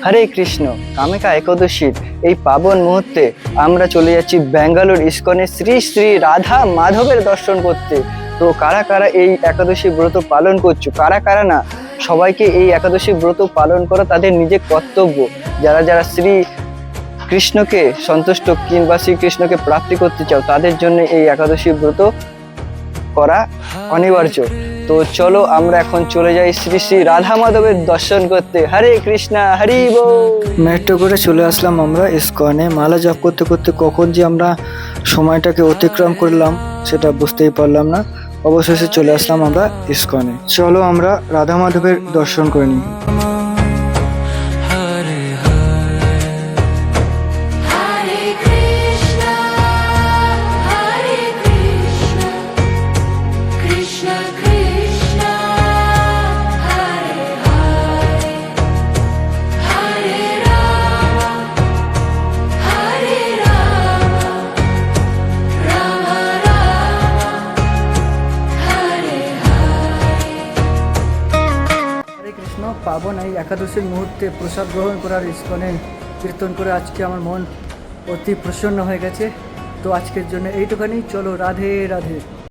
হরে কৃষ্ণ। কামাখ্যা একাদশীর এই পাবন মুহূর্তে আমরা চলে যাচ্ছি ব্যাঙ্গালোর ইস্কনে শ্রী শ্রী রাধা মাধবের দর্শন করতে। তো কারা কারা এই একাদশী ব্রত পালন করছো, কারা কারা না, সবাইকে এই একাদশী ব্রত পালন করা তাদের নিজের কর্তব্য। যারা যারা শ্রী কৃষ্ণকে সন্তুষ্ট কিংবা শ্রীকৃষ্ণকে প্রাপ্তি করতে চাও, তাদের জন্য এই একাদশী ব্রত করা অনিবার্য। তো চলো আমরা এখন চলে যাই শ্রী শ্রী রাধা মাধবের দর্শন করতে। হরে কৃষ্ণা, হরি বল। মেট্রো করে চলে আসলাম আমরা ইস্কনে। মালা জপ করতে করতে কখন যে আমরা সময়টাকে অতিক্রম করলাম সেটা বুঝতেই পারলাম না। অবশেষে চলে আসলাম আমরা ইস্কনে। চলো আমরা রাধা মাধবের দর্শন করে নিই। পাবন এই একাদশীর মুহূর্তে প্রসাদ গ্রহণ করার ইস্কনে কীর্তন করে আজকে আমার মন অতি প্রসন্ন হয়ে গেছে। তো আজকের জন্য এইটুখানি। চলো, রাধে রাধে।